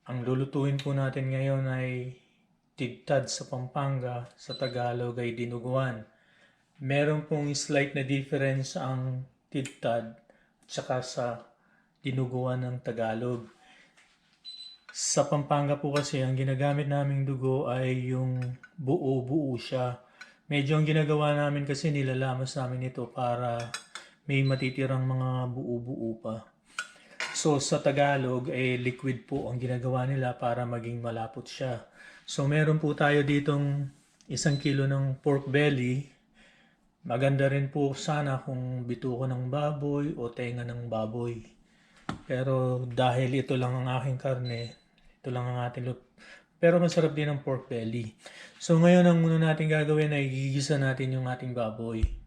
Ang lulutuin po natin ngayon ay tidtad sa Pampanga, sa Tagalog ay dinuguan. Meron pong slight na difference ang tidtad at saka sa dinuguan ng Tagalog. Sa Pampanga po kasi ang ginagamit naming dugo ay yung buo-buo siya. Medyo ang ginagawa namin kasi nilalamas namin ito para may matitirang mga buo-buo pa. So sa Tagalog, liquid po ang ginagawa nila para maging malapot siya. So meron po tayo ditong 1 kilo ng pork belly. Maganda rin po sana kung bituko ng baboy o tenga ng baboy. Pero dahil ito lang ang aking karne, ito lang ang ating pero masarap din ang pork belly. So ngayon ang muna natin gagawin ay gigisa natin yung ating baboy.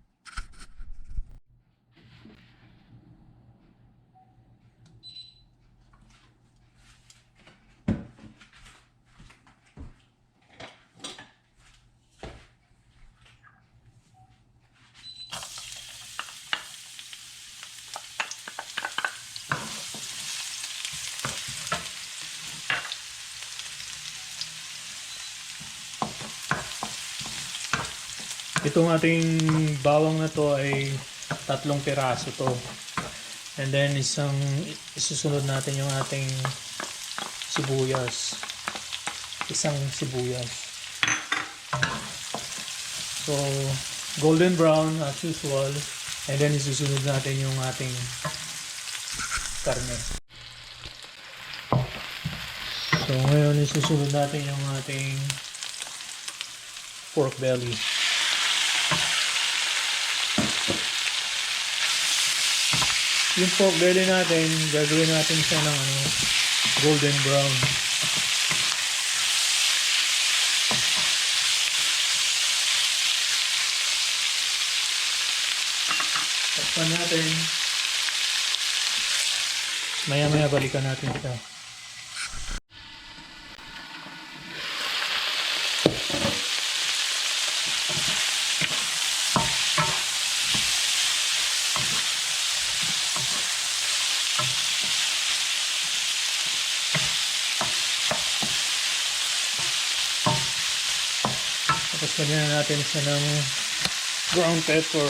Itong ating bawang na to ay 3 piraso to. And then isusunod natin yung ating sibuyas. 1 sibuyas. So, golden brown as usual. And then isusunod natin yung ating karne. So, ngayon isusunod natin yung ating pork belly. Yung pork belly natin, gagawin natin siya ng golden brown. Takpan natin. Maya-maya balikan natin ito. Tapos lagyan natin siya ng ground pepper.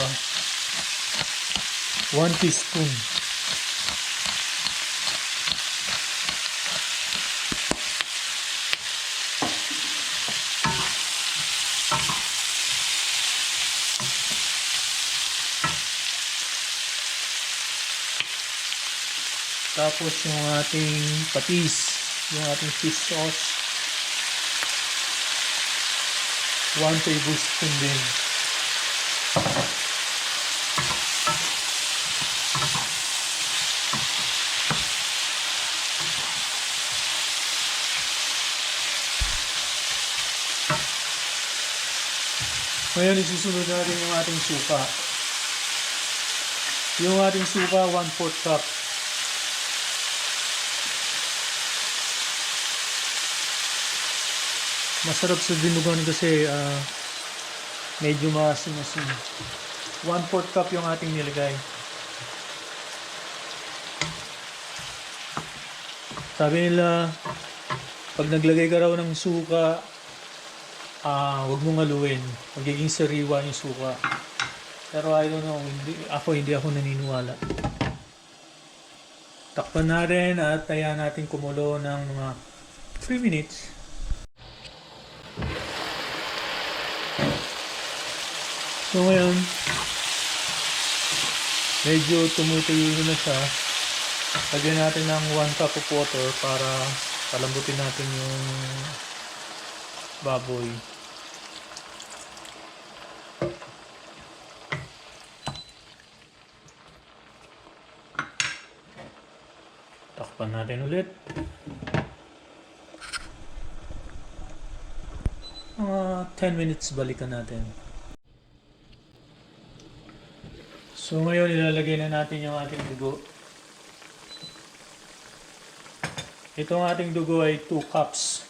1 teaspoon. Tapos yung ating patis, yung ating fish sauce. 1 tablespoon din. Ngayon isusunod natin yung ating suka. Yung ating suka 1/4 cup. Masarap sa dinuguan kasi medyo maasim-asim. 1/4 cup yung ating nilagay. Sabi nila, pag naglagay ka raw ng suka, huwag mong haluin. Magiging sariwa yung suka. Pero I don't know, hindi ako naniniwala. Takpan na rin at tayan natin kumulo ng mga 3 minutes. So ngayon, medyo tumutuyo na siya. Lagyan natin ng 1 cup of water para palambutin natin yung baboy. Takpan natin ulit. Mga 10 minutes balikan natin. So ngayon ilalagay na natin yung ating dugo. Itong ating dugo ay 2 cups.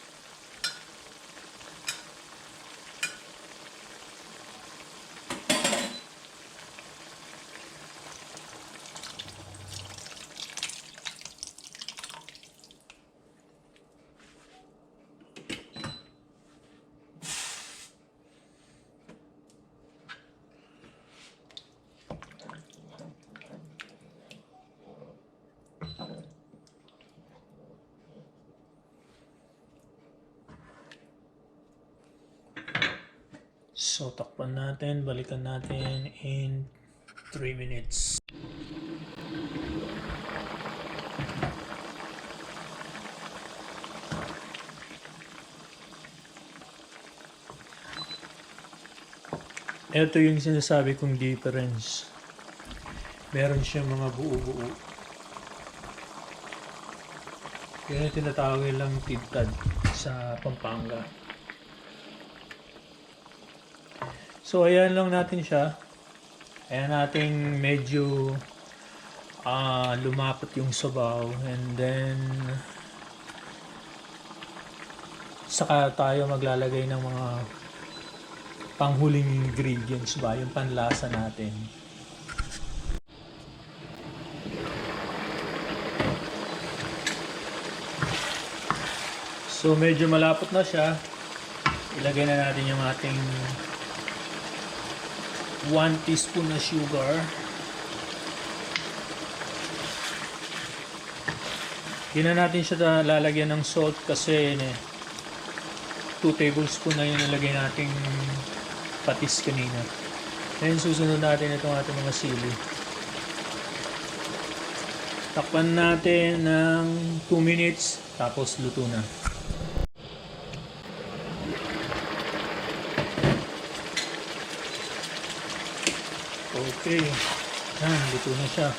So, takpan natin, balikan natin in 3 minutes. Ito yung sinasabi kong difference. Meron siyang mga buo-buo. Yan yung tinatawag nilang tidtad sa Pampanga. So, ayan lang natin siya. Ayan natin medyo lumapot yung sabaw. And then, saka tayo maglalagay ng mga panghuling ingredients ba, yung panlasa natin. So medyo malapot na siya. Ilagay na natin yung ating 1 teaspoon na sugar. Hindi na natin siya lalagyan ng salt kasi 2 tablespoon na yung nalagay nating patis kanina. Then susunod natin itong ating mga sili. Takpan natin ng 2 minutes tapos luto na. Okay. Yan, luto na siya.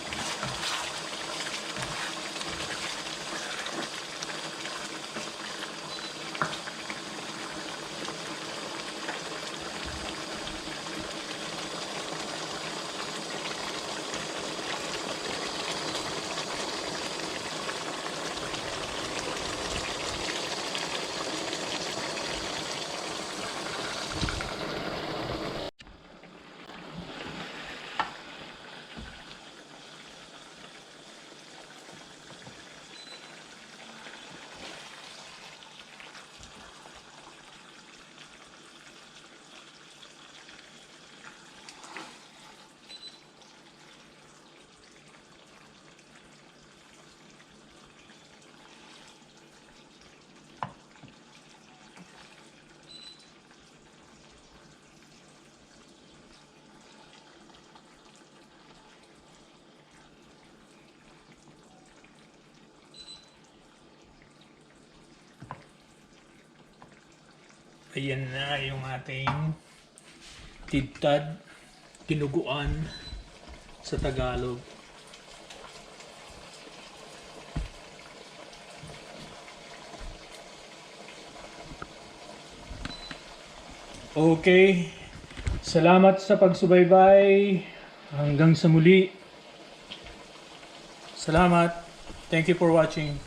Ayan na yung ating tidtad, tinuguan sa Tagalog. Okay, salamat sa pagsubaybay. Hanggang sa muli. Salamat. Thank you for watching.